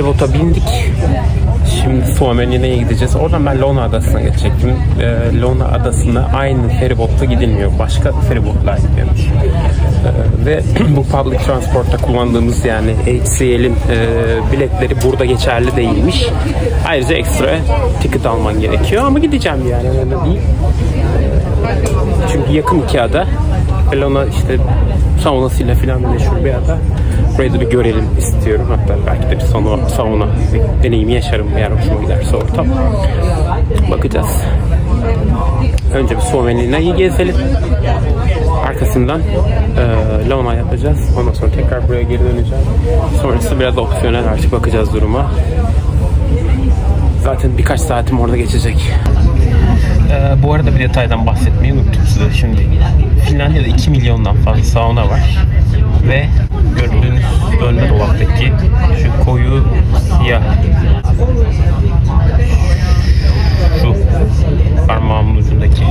feribota bindik. Şimdi Suomenlina'ya gideceğiz. Oradan ben Lona Adası'na geçecektim. Lona Adası'na aynı feribotla gidilmiyor. Başka feribotlar gidiyormuş. Ve bu public transport'ta kullandığımız yani HCL'in biletleri burada geçerli değilmiş. Ayrıca ekstra ticket alman gerekiyor. Ama gideceğim yani, öyle değil. Çünkü yakın iki ada. Lona işte saunasıyla falan meşhur bir ada. Burayı da bir görelim istiyorum. Hatta belki de bir sauna deneyimi yaşarım eğer hoşuma giderse ortam. Bakacağız. Önce bir Suomenlina'yı gezelim. Arkasından Lona yapacağız. Ondan sonra tekrar buraya geri döneceğim. Sonrası biraz opsiyonel, artık bakacağız duruma. Zaten birkaç saatim orada geçecek. Bu arada bir detaydan bahsetmeyi unuttum size. Şimdi Finlandiya'da 2 milyondan fazla sauna var. Ve gördüğünüz önde dolaptaki şu koyu siyah, şu parmağımın ucundaki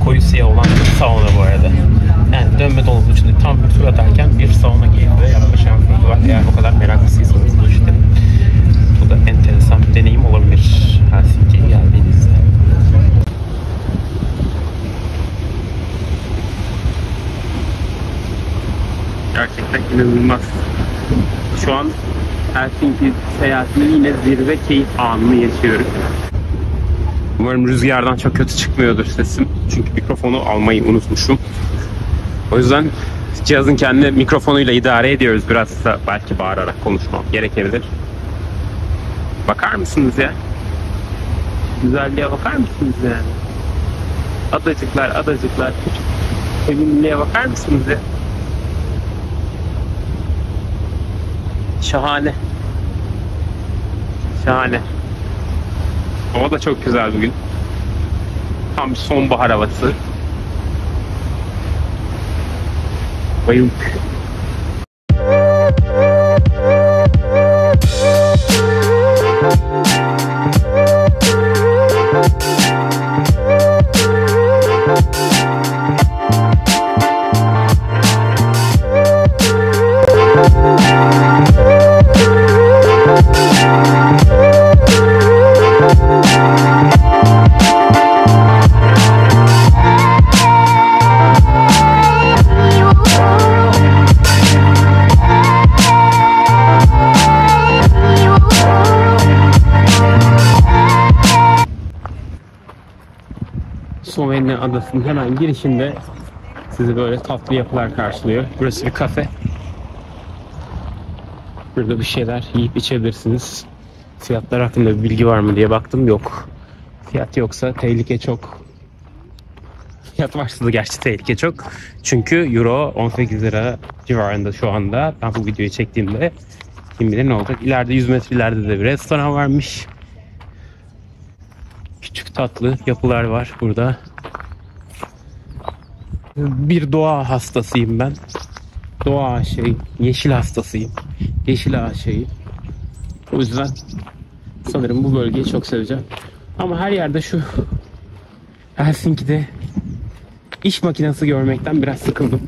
koyu siyah olan bir sauna bu arada. Yani dönme dolabın içinde tam bir tur atarken bir sauna keyfi yapma şansınız var. Eğer o kadar meraklısıysanız bu işte. Bu da enteresan bir deneyim olabilir Helsinki'ye geldiğinizde. Gerçekten inanılmaz. Şu an Helsinki seyahatinin yine zirve keyif anını yaşıyorum. Umarım rüzgardan çok kötü çıkmıyordur sesim. Çünkü mikrofonu almayı unutmuşum. O yüzden cihazın kendi mikrofonuyla idare ediyoruz. Biraz da belki bağırarak konuşmam gerekebilir. Bakar mısınız ya? Güzelliğe bakar mısınız yani? Adacıklar, adacıklar. Eminliğe bakar mısınız ya? Şahane. Şahane. Hava da çok güzel bugün. Tam bir sonbahar havası. Bayıldık. Suomenlinna Adası'nın hemen girişinde sizi böyle tatlı yapılar karşılıyor. Burası bir kafe. Burada bir şeyler yiyip içebilirsiniz. Fiyatlar hakkında bir bilgi var mı diye baktım, yok. Fiyat yoksa tehlike çok. Fiyat varsa da gerçi tehlike çok. Çünkü euro 18 lira civarında şu anda. Ben bu videoyu çektiğimde kim bilir ne olacak. İleride 100 metre ileride de bir restoran varmış. Küçük tatlı yapılar var burada. Bir doğa hastasıyım ben. Doğa aşığıyım. Yeşil hastasıyım. Yeşil aşığıyım. O yüzden sanırım bu bölgeyi çok seveceğim. Ama her yerde şu Helsinki'de iş makinesi görmekten biraz sıkıldım.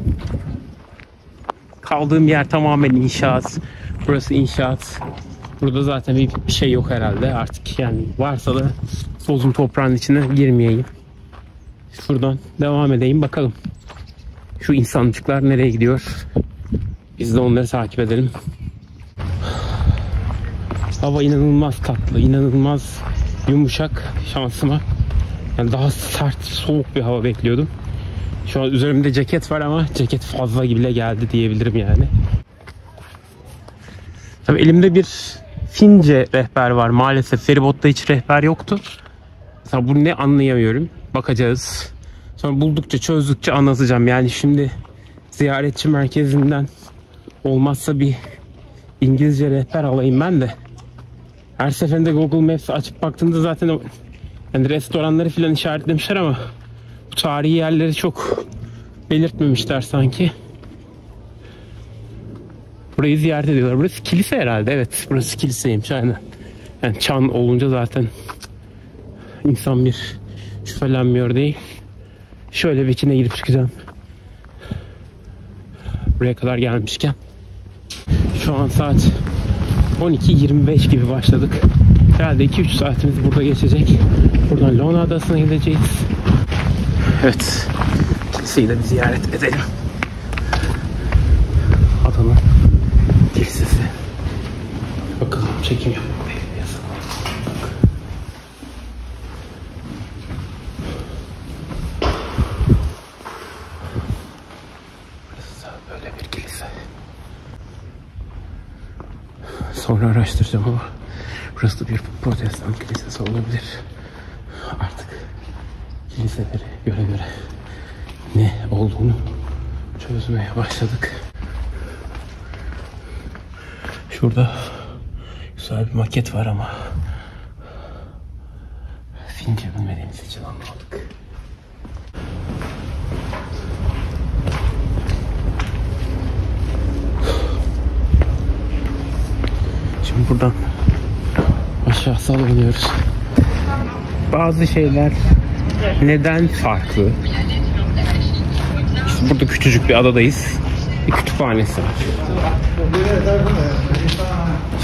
Kaldığım yer tamamen inşaat. Burası inşaat. Burada zaten bir şey yok herhalde artık, yani varsa da tozun toprağın içine girmeyeyim. Şuradan devam edeyim bakalım. Şu insancıklar nereye gidiyor? Biz de onları takip edelim. Hava inanılmaz tatlı, inanılmaz yumuşak şansıma. Yani daha sert, soğuk bir hava bekliyordum. Şu an üzerimde ceket var ama ceket fazla bile geldi diyebilirim yani. Tabii elimde bir Fince rehber var. Maalesef feribotta hiç rehber yoktu. Mesela bu ne anlayamıyorum. Bakacağız. Sonra buldukça, çözdükçe anlatacağım. Yani şimdi ziyaretçi merkezinden olmazsa bir İngilizce rehber alayım ben de. Her seferinde Google Maps açıp baktığında zaten o, yani restoranları falan işaretlemişler ama bu tarihi yerleri çok belirtmemişler sanki. Burayı ziyaret ediyorlar. Burası kilise herhalde. Evet, burası kiliseymiş aynen. Yani çan olunca zaten insan bir şüphelenmiyor değil. Şöyle bir içine gidip çıkacağım. Buraya kadar gelmişken. Şu an saat 12:25 gibi başladık. Herhalde 2-3 saatimiz burada geçecek. Buradan Lona Adası'na gideceğiz. Evet. Kiliseyi de bir ziyaret edelim. Adanın kilisesi. Bakalım çekim yapmalıyım. Böyle bir kilise. Sonra araştıracağım ama burası da bir protestan kilisesi olabilir. Artık kiliselere göre ne olduğunu çözmeye başladık. Şurada güzel bir maket var ama Fince bilmediğimiz için anlamadık. Şimdi buradan aşağı sallanıyoruz. Bazı şeyler neden farklı? İşte burada küçücük bir adadayız. Bir kütüphanesi var.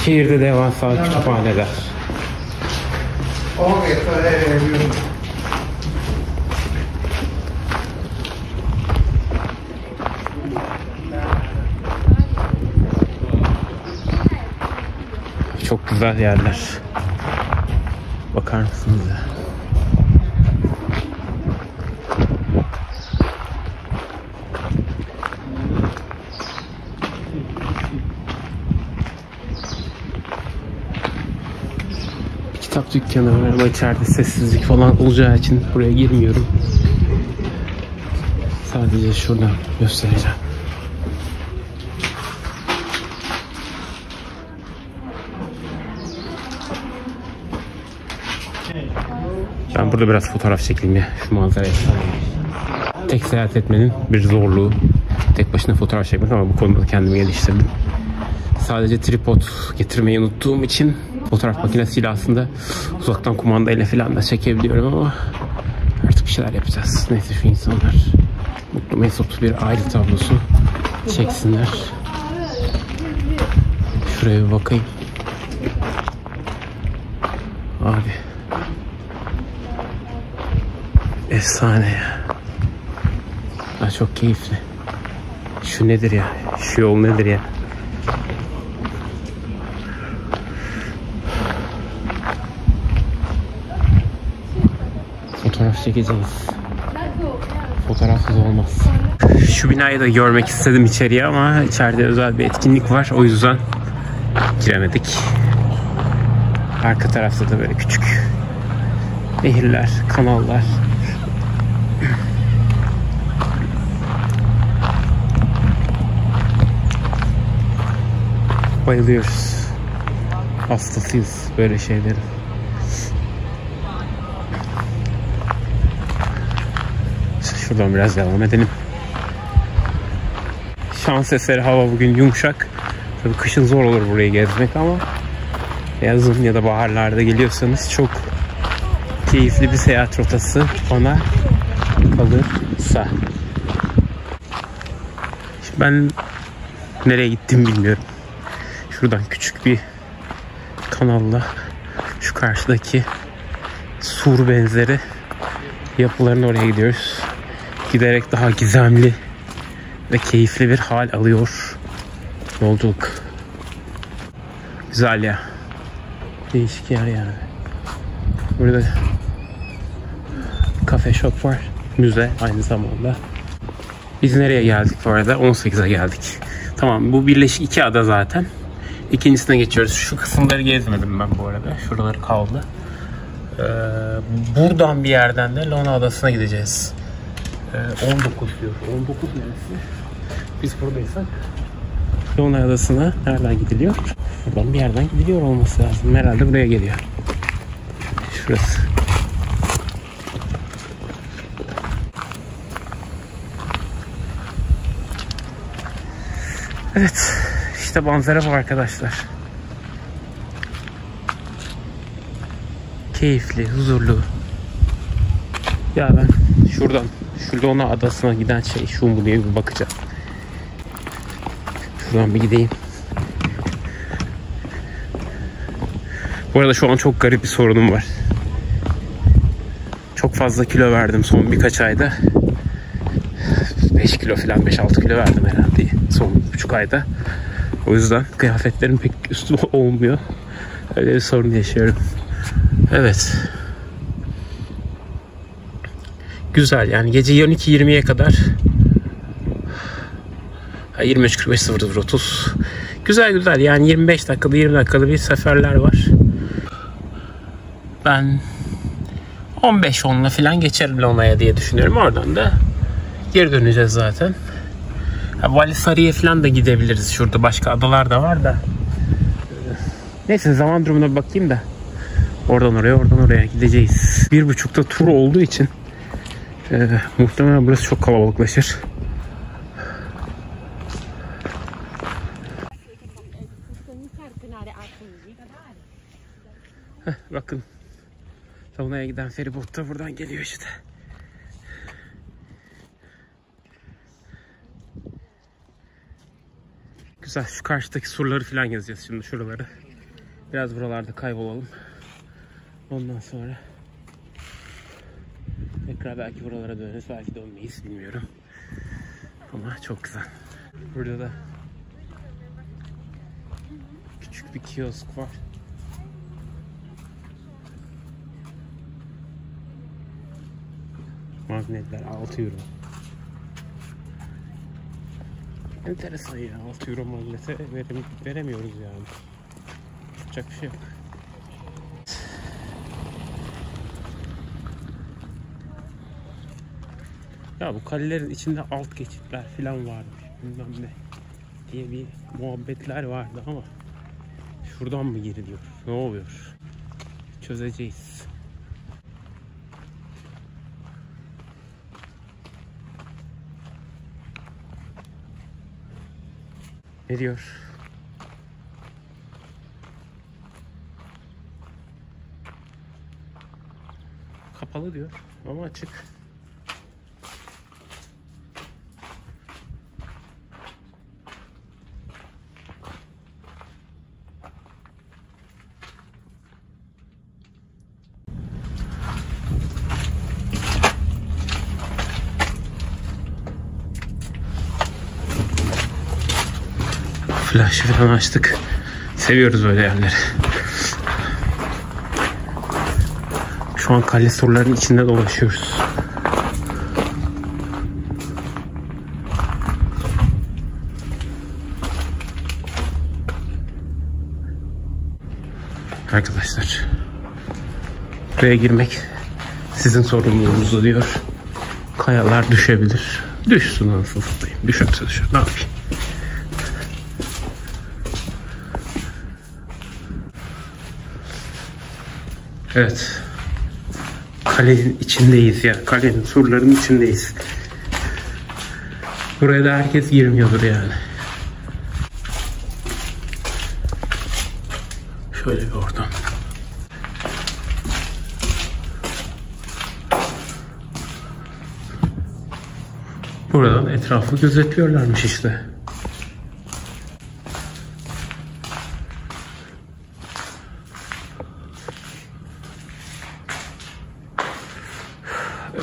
Şehirde devasa kütüphaneler. Çok güzel yerler. Bakar mısınız ya? Kitap dükkanı var ama içeride sessizlik falan olacağı için buraya girmiyorum. Sadece şuradan göstereceğim. Ben burada biraz fotoğraf çekeyim ya. Şu manzaraya. Tek seyahat etmenin bir zorluğu. Tek başına fotoğraf çekmek ama bu konuda kendimi geliştirdim. Sadece tripod getirmeyi unuttuğum için fotoğraf makinesiyle aslında uzaktan kumandayla falan da çekebiliyorum ama artık bir şeyler yapacağız. Neyse şu insanlar mutlu mesut bir aile tablosu çeksinler. Şuraya bir bakayım. Abi. Efsane ya. Daha çok keyifli. Şu nedir ya? Şu yol nedir ya? Fotoğraf çekeceğiz. Fotoğrafsız olmaz. Şu binayı da görmek istedim içeriye ama içeride özel bir etkinlik var. O yüzden giremedik. Arka tarafta da böyle küçük nehirler, kanallar. Bayılıyoruz. Hastasıyız böyle şeylerin. Şuradan biraz devam edelim. Şans eseri hava bugün yumuşak. Tabii kışın zor olur burayı gezmek ama yazın ya da baharlarda geliyorsanız çok keyifli bir seyahat rotası bana kalırsa. Şimdi ben nereye gittim bilmiyorum. Şuradan küçük bir kanalla şu karşıdaki sur benzeri yapıların oraya gidiyoruz. Giderek daha gizemli ve keyifli bir hal alıyor yolculuk. Güzel ya. Değişik yer yani. Burada kafe shop var. Müze aynı zamanda. Biz nereye geldik bu arada? 18'e geldik. Tamam, bu birleşik iki ada zaten. İkincisine geçiyoruz. Şu kısımları gezmedim ben bu arada. Şuraları kaldı. Buradan bir yerden de Lona Adası'na gideceğiz. 19 diyor. 19 neresi? Biz buradaysak Lona Adası'na nereden gidiliyor? Buradan bir yerden gidiliyor olması lazım. Herhalde buraya geliyor. Şurası. Evet. İşte manzara bu arkadaşlar. Keyifli, huzurlu. Ya ben şuradan şu Lona Adası'na giden şu mu diye bir bakacağım. Şuradan bir gideyim. Bu arada şu an çok garip bir sorunum var. Çok fazla kilo verdim son birkaç ayda. 5 kilo falan, 5-6 kilo verdim herhalde son buçuk ayda. O yüzden kıyafetlerim pek üstüme olmuyor. Öyle bir sorun yaşıyorum. Evet. Güzel yani gece 12-20'ye kadar 23.45-00.30 güzel yani 25 dakikada 20 dakikada bir seferler var. Ben 15-10'la falan geçerim Lona'ya diye düşünüyorum. Oradan da geri döneceğiz zaten. Valisari'ye falan da gidebiliriz. Şurada başka adalar da var da. Neyse zaman durumuna bir bakayım da. Oradan oraya gideceğiz. 1.30'da tur olduğu için muhtemelen burası çok kalabalıklaşır. Bakın. Lona'ya giden feribot da buradan geliyor işte. Güzel. Şu karşıdaki surları falan gezeceğiz şimdi, şuraları. Biraz buralarda kaybolalım. Ondan sonra tekrar belki buralara döneriz, belki dönmeyiz, bilmiyorum. Ama çok güzel. Burada da küçük bir kiosk var. Magnetler 6 euro. Enteresan ya, 6 euro magnete veremiyoruz yani. Yapacak bir şey yok. Ya bu kalelerin içinde alt geçitler falan varmış, bilmem ne diye bir muhabbetler vardı ama şuradan mı giriliyor? Ne oluyor? Çözeceğiz. Ne diyor? Kapalı diyor ama açık. Flaşı falan açtık. Seviyoruz öyle yerleri. Şu an kale surlarının içinde dolaşıyoruz. Arkadaşlar, buraya girmek sizin sorumluluğunuzdu diyor. Kayalar düşebilir. Düşsün anasını satayım. Düşerse düşer. Ne yapayım? Evet. Kalenin içindeyiz ya. Kalenin surlarının içindeyiz. Buraya da herkes girmiyordur yani. Şöyle bir ortam. Buradan etrafı gözetliyorlarmış işte.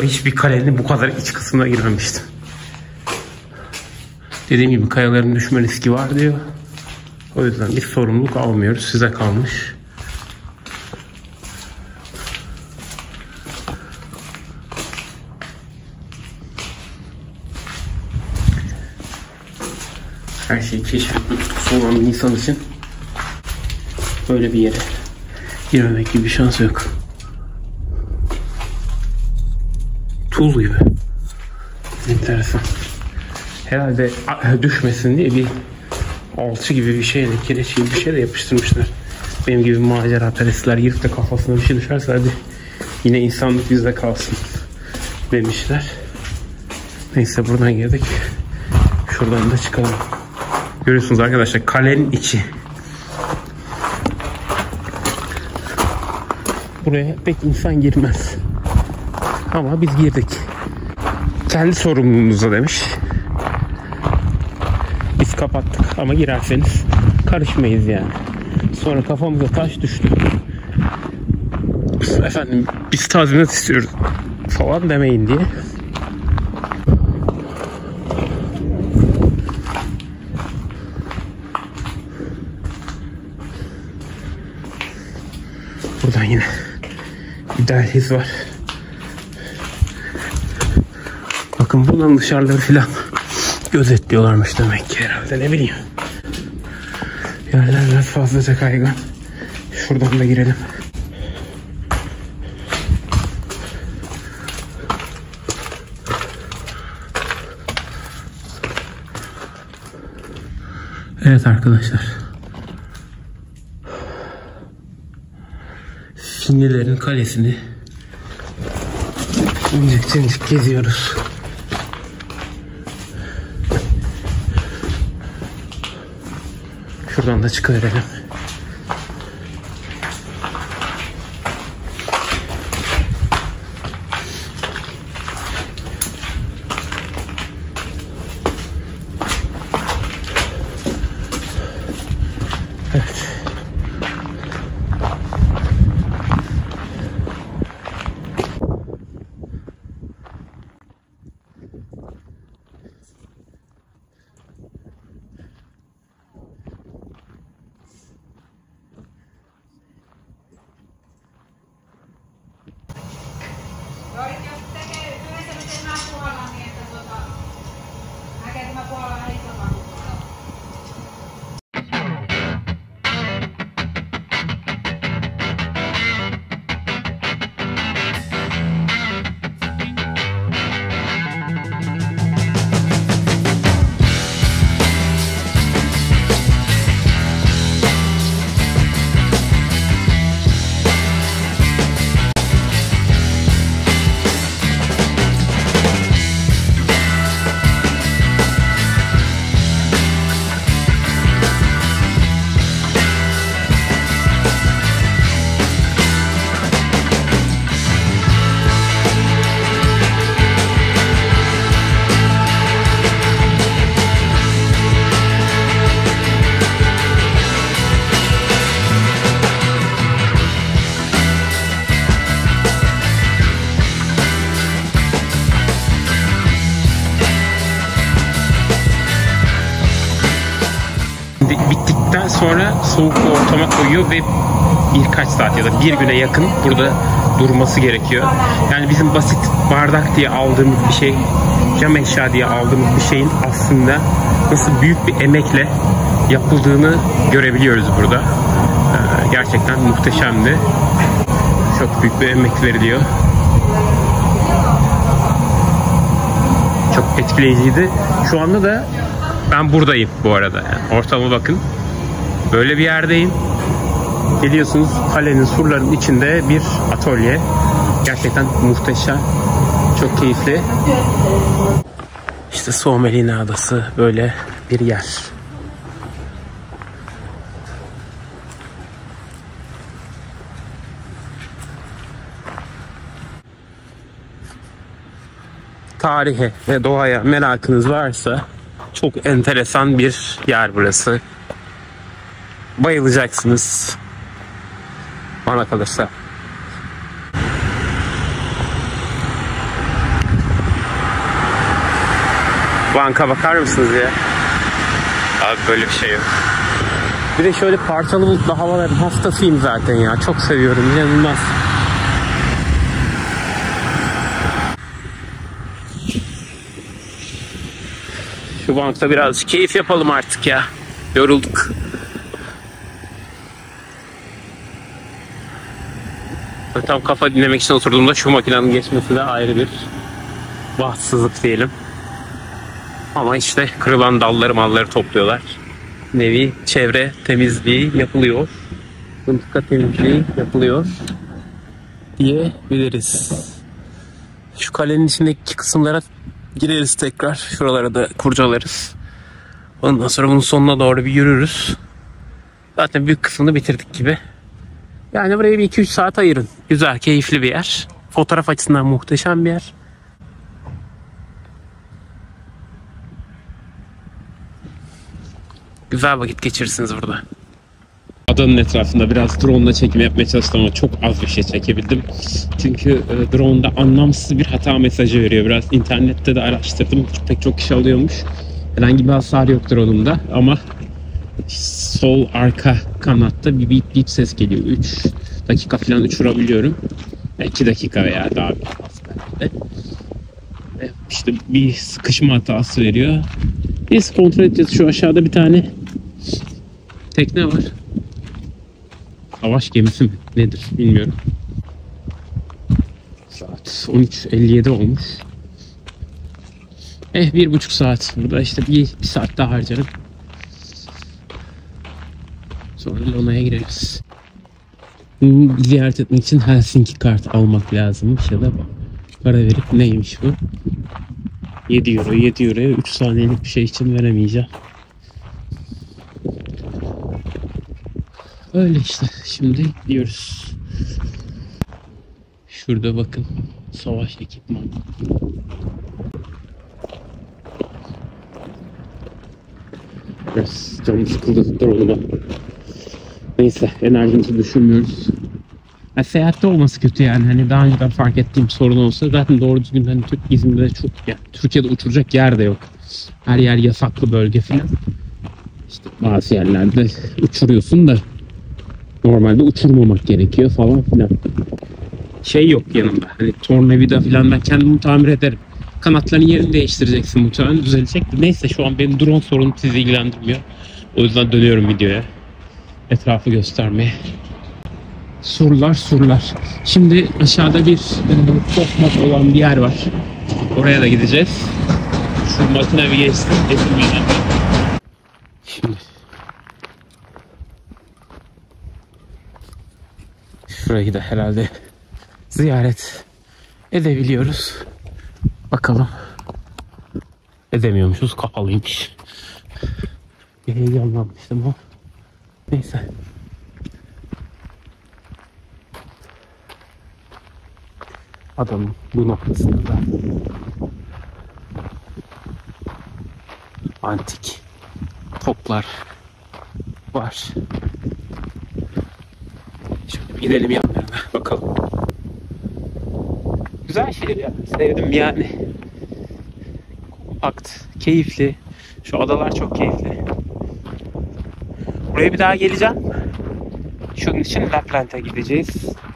Hiçbir kalenin bu kadar iç kısmına girmemiştim. Dediğim gibi kayaların düşme riski var diyor. O yüzden bir sorumluluk almıyoruz. Size kalmış. Her şeyi keşfetme tutkusu olan bir insan için böyle bir yere girmemek gibi bir şans yok. Tuz gibi. Enteresan. Herhalde düşmesin diye bir alçı gibi bir şeyle, kireç gibi bir şeyle yapıştırmışlar. Benim gibi macera perestler girip de kafasına bir şey düşerse hadi yine insanlık bizde kalsın demişler. Neyse buradan girdik. Şuradan da çıkalım. Görüyorsunuz arkadaşlar, kalenin içi. Buraya pek insan girmez. Ama biz girdik. Kendi sorumluluğunuza demiş. Biz kapattık ama girerseniz karışmayız yani. Sonra kafamıza taş düştü. efendim biz tazminat istiyoruz falan demeyin diye. Buradan yine bir derhiz var. Bakın bunun dışarıları filan gözetliyorlarmış demek ki herhalde, ne bileyim. Yerler biraz fazlaca kaygan. Şuradan da girelim. Evet arkadaşlar. Finlilerin kalesini incik incik geziyoruz. Şuradan da çıkıverelim. Evet. Bittikten sonra soğuk bir ortama koyuyor ve birkaç saat ya da bir güne yakın burada durması gerekiyor. Yani bizim basit bardak diye aldığımız bir şey, cam eşya diye aldığımız bir şeyin aslında nasıl büyük bir emekle yapıldığını görebiliyoruz burada. Gerçekten muhteşemdi. Çok büyük bir emek veriliyor. Çok etkileyiciydi. Şu anda da ben buradayım bu arada. Yani ortama bakın. Böyle bir yerdeyim. Biliyorsunuz kalenin surlarının içinde bir atölye. Gerçekten muhteşem. Çok keyifli. İşte Suomelina Adası böyle bir yer. Tarihe ve doğaya merakınız varsa çok enteresan bir yer burası. Bayılacaksınız bana kalırsa. Banka bakar mısınız ya? Abi böyle bir şey yok. Bir de şöyle parçalı bulutlu havaların hastasıyım zaten ya. Çok seviyorum, inanılmaz. Şu bankta biraz keyif yapalım artık ya. Yorulduk. Tam kafa dinlemek için oturduğumda şu makinenin geçmesi de ayrı bir bahtsızlık diyelim. Ama işte kırılan dalları malları topluyorlar. Nevi çevre temizliği yapılıyor. Mıntıka temizliği yapılıyor diyebiliriz. Şu kalenin içindeki kısımlara gireriz tekrar. Şuralara da kurcalarız. Ondan sonra bunun sonuna doğru bir yürürüz. Zaten büyük kısmını bitirdik gibi. Yani buraya bir 2-3 saat ayırın. Güzel, keyifli bir yer. Fotoğraf açısından muhteşem bir yer. Güzel vakit geçirirsiniz burada. Adanın etrafında biraz drone'la çekim yapmaya çalıştım ama çok az bir şey çekebildim. Çünkü drone'da anlamsız bir hata mesajı veriyor. Biraz internette de araştırdım. Pek çok kişi alıyormuş. Herhangi bir hasar yok drone'umda ama sol arka kanatta bir beep beep ses geliyor. 3 dakika falan uçurabiliyorum. 2 dakika veya daha biraz belki de. İşte bir sıkışma hatası veriyor. Neyse kontrol edeceğiz. Şu aşağıda bir tane tekne var. Savaş gemisi mi? Nedir bilmiyorum. Saat 13:57 olmuş. 1,5 saat. Burada işte bir saat daha harcarım. Sonra Lona'ya gireriz. Ziyaret etmek için Helsinki kart almak lazımmış ya da para verip neymiş bu? 7 euro. 7 euroya 3 saniyelik bir şey için veremeyeceğim. Öyle işte. Şimdi gidiyoruz. Şurada bakın. Savaş ekipmanı. Biraz canım sıkıldı drone'uma. Neyse, enerjimizi düşünmüyoruz. Seyahatte olması kötü yani. Hani daha önceden fark ettiğim sorun olsa zaten doğru düzgün hani İzmir'de çok yani Türkiye'de uçuracak yer de yok. Her yer yasaklı bölge falan. İşte bazı yerlerde uçuruyorsun da normalde uçurmamak gerekiyor falan filan. Şey yok yanımda. Hani tornavida falan ben kendim tamir ederim. Kanatların yerini değiştireceksin muhtemelen düzelecek. Neyse şu an benim drone sorunum sizi ilgilendirmiyor. O yüzden dönüyorum videoya. Etrafı göstermeye. Surlar. Şimdi aşağıda bir sokmak olan bir yer var. Oraya da gideceğiz. Şu makine bir geçsin. Şimdi şurayı da herhalde ziyaret edebiliyoruz. Bakalım. Edemiyormuşuz. Kapalıymış. Bir heyecanlanmıştım ama. Neyse. Adamın bu noktasında da antik toplar var. Şöyle gidelim yanlarına bakalım. Güzel şehir ya. Sevdim yani. Kompakt, keyifli. Şu adalar çok keyifli. Buraya bir daha geleceğim. Şunun için Lapland'a gideceğiz.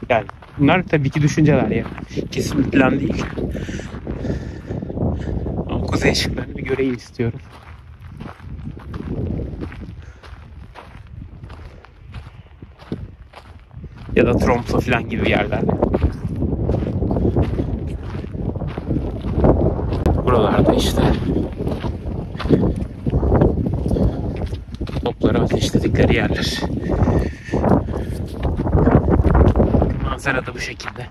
Yani bunlar tabii ki düşünceler ya. Kesin bir plan değil. Ama kuzey ışıklarını bir göreyim istiyorum. Ya da Tromsø falan gibi yerlerde. Buralarda işte topları ateşledikleri yerler. Manzara da bu şekilde.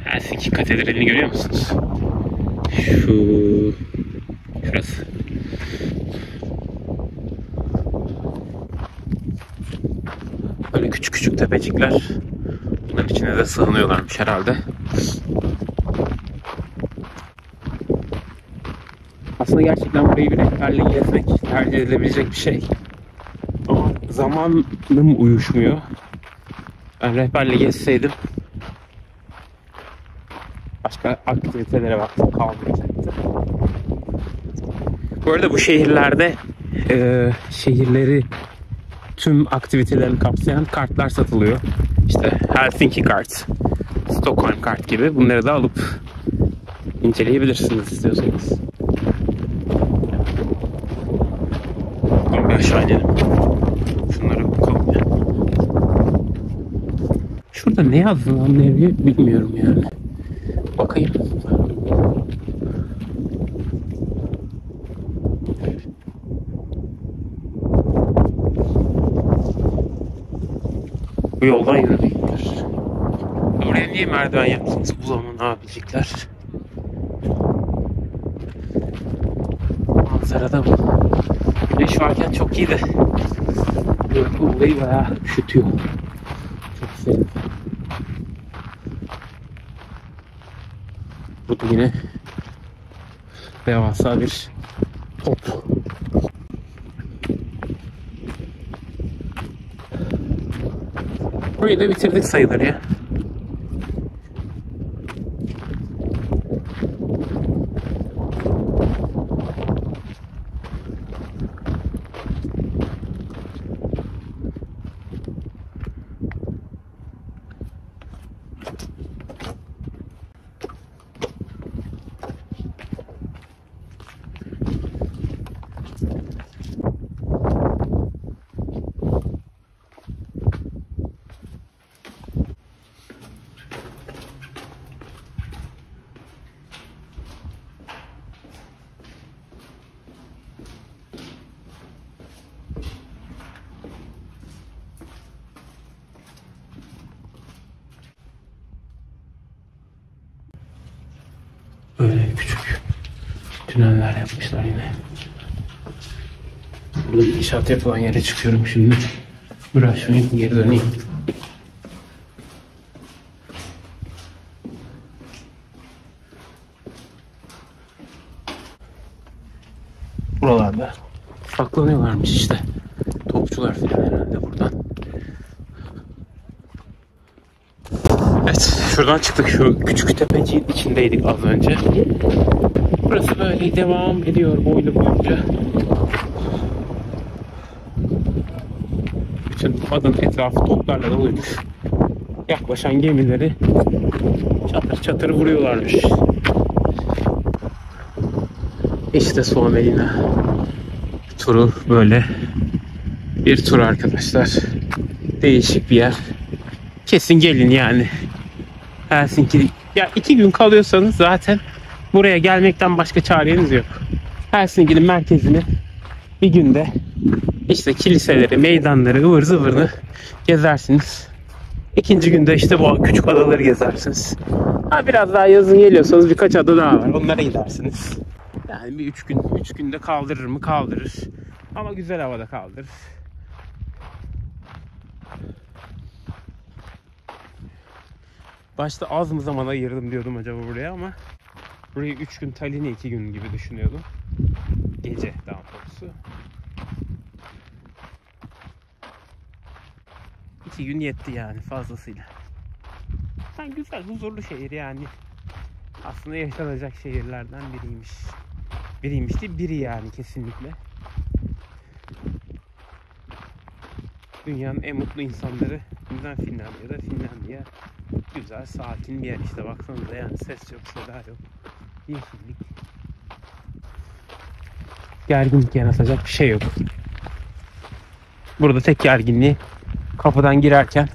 Helsinki Katedrali'ni görüyor musunuz? Şurası. Böyle küçük küçük tepecikler. Bunların içine de sığınıyorlarmış herhalde. Aslında gerçekten burayı bir rehberle gezmek tercih edilebilecek bir şey. Ama zamanım uyuşmuyor. Ben rehberle gezseydim başka aktivitelere vaktim kalmayacaktı. Bu arada bu şehirlerde şehirleri tüm aktivitelerini kapsayan kartlar satılıyor. İşte Helsinki kart, Stockholm kart gibi. Bunları da alıp inceleyebilirsiniz istiyorsanız. Bir aşağı inelim. Şunlara bakalım ya. Şurada ne yazdığını anlayabiliyor bilmiyorum yani. Bakayım. Bu yoldan yürüyecekler. Oraya niye merdiven yaptınız? Bu zaman abicikler. Manzarada bu. Güneş varken çok iyi de bu olayı bayağı üşütüyor. Çok serin. Burada yine devasa bir top. Burayı da bitirdik sayılır ya. Böyle küçük tüneller yapmışlar yine. Burada inşaat yapılan yere çıkıyorum şimdi. Uğraşmayayım, geri döneyim. Buralarda saklanıyorlarmış işte. Topçular falan herhalde buradan. Evet, şuradan çıktık. Şu küçük tepeciğin içindeydik az önce. Burası böyle devam ediyor boylu boyunca. Bütün adanın etrafı toplarla doluymuş. Yaklaşan gemileri çatır çatır vuruyorlarmış. İşte Suomelina turu böyle bir tur arkadaşlar. Değişik bir yer. Kesin gelin yani. Helsinki. Ya 2 gün kalıyorsanız zaten buraya gelmekten başka çareniz yok. Helsinki'nin merkezini bir günde işte kiliseleri, meydanları, ıvır zıvırını gezersiniz. 2. günde işte bu küçük adaları gezersiniz. Biraz daha yazın geliyorsanız birkaç ada daha var. Onlara gidersiniz. Yani bir 3 günde kaldırır mı? Kaldırır. Ama güzel havada kaldırır. Başta az mı zaman ayırdım diyordum acaba buraya ama burayı 3 gün, Tallinn'i 2 gün gibi düşünüyordum. Gece daha doğrusu. 2 gün yetti yani fazlasıyla. Yani güzel, huzurlu şehir yani. Aslında yaşanacak şehirlerden biriymiş. Biriymiş değil, biri yani kesinlikle. Dünyanın en mutlu insanları bizden Finlandiya. Güzel, sakin bir yer işte, baksanıza yani ses yok, seda yok. Yeşillik. Gerginlik yaratacak bir şey yok. Burada tek gerginliği kapıdan girerken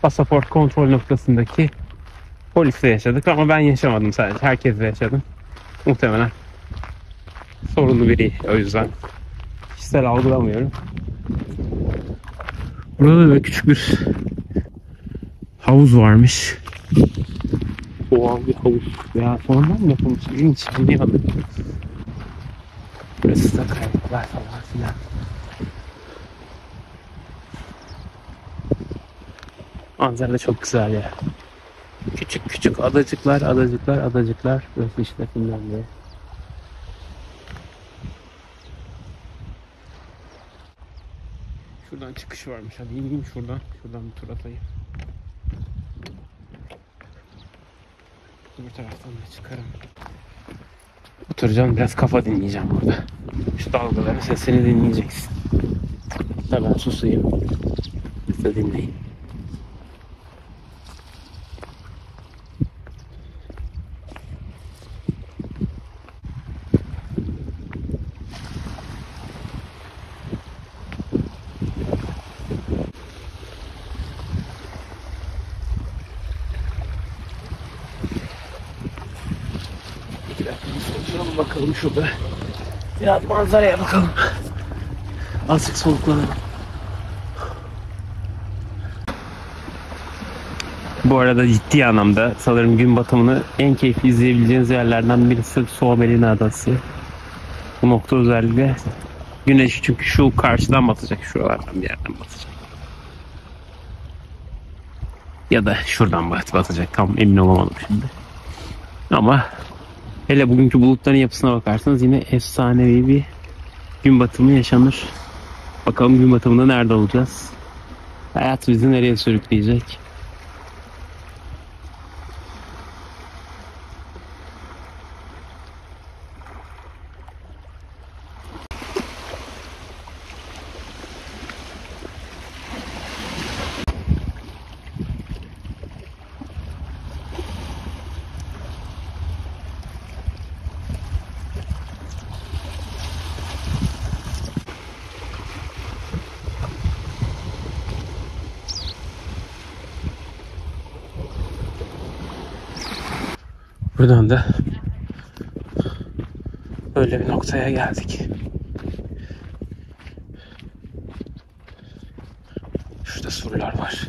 pasaport kontrol noktasındaki polisle yaşadık ama ben yaşamadım sadece. Herkesle yaşadım. Muhtemelen sorunlu biri, o yüzden kişisel algılamıyorum. Burada da böyle küçük bir havuz varmış. Doğal bir havuz. Ya sonradan mı yapılmış? İlginç, bilmiyorum. Burası da kayalıklar falan filan. Manzara da çok güzel ya. Küçük küçük adacıklar. Burası işte Finlandiya. Şuradan çıkış varmış. Hadi ineyim şuradan. Şuradan bir tur atayım. Öbür taraftan da çıkarım. Oturacağım, biraz kafa dinleyeceğim burada. Şu dalgaların sesini dinleyeceksin. Da ben susayım. Siz de dinleyin. Bakalım şurada. Biraz manzaraya bakalım. Azıcık soluklanalım. Bu arada ciddi anlamda sanırım gün batımını en keyifli izleyebileceğiniz yerlerden birisi Suomelina Adası. Bu nokta özellikle güneş, çünkü şu karşıdan batacak, şuralardan bir yerden batacak. Ya da şuradan batacak, tam emin olamadım şimdi. Ama Hele bugünkü bulutların yapısına bakarsanız yine efsanevi bir gün batımı yaşanır. Bakalım gün batımında nerede olacağız? Hayat bizi nereye sürükleyecek? Buradan da böyle bir noktaya geldik. Şurada surlar var.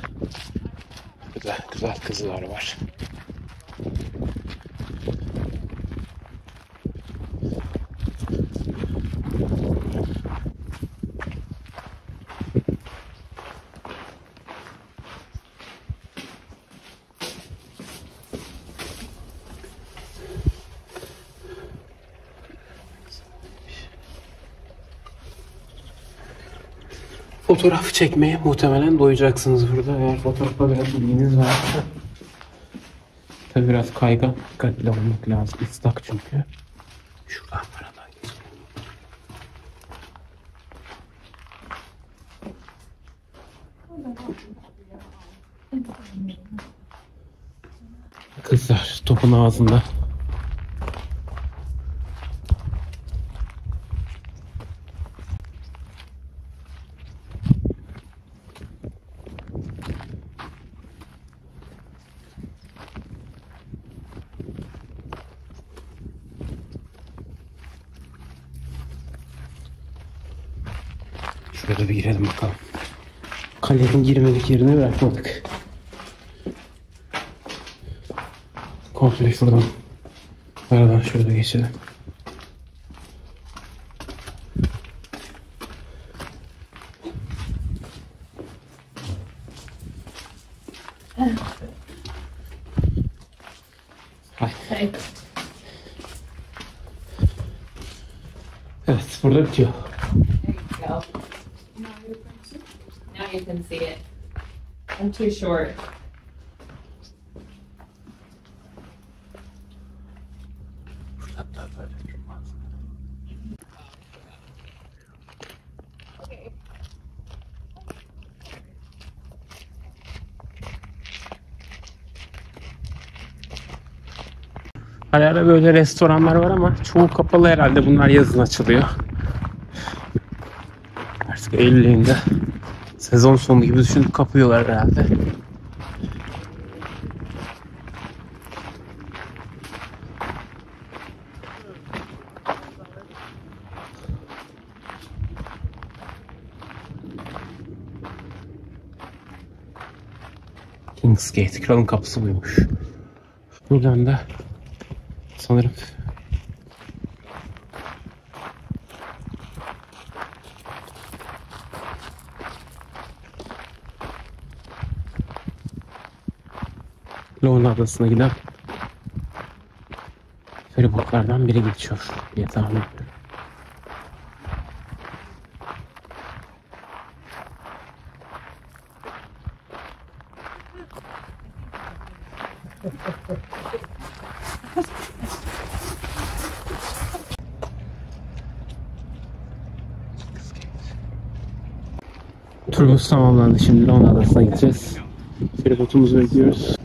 Burada güzel kızlar var. Fotoğraf çekmeye muhtemelen doyacaksınız burada eğer fotoğrafa biraz ilginiz varsa. Tabi biraz kaygan, dikkatli olmak lazım. Islak çünkü. Şuradan paradan geçelim. Kızlar topun ağzında. Şurada bir girelim bakalım. Kalenin girmedik yerine bırakmadık. Komple şuradan. Aradan şurada geçelim. Hay. Evet, burada bitiyor. There you go. Now you can see it. I'm too short. Ara ara böyle restoranlar var ama çoğu kapalı herhalde. Bunlar yazın açılıyor. Artık Eylül ayında sezon sonu gibi düşünüp kapıyorlar herhalde. Kingsgate, kralın kapısı buymuş. Buradan da sanırım Lorna Adası'na giden feribotlardan biri geçiyor diye tahmin ediyorum. Turumuz tamamlandı. Şimdi Lorna Adası'na gideceğiz. Feribotumuzu bekliyoruz.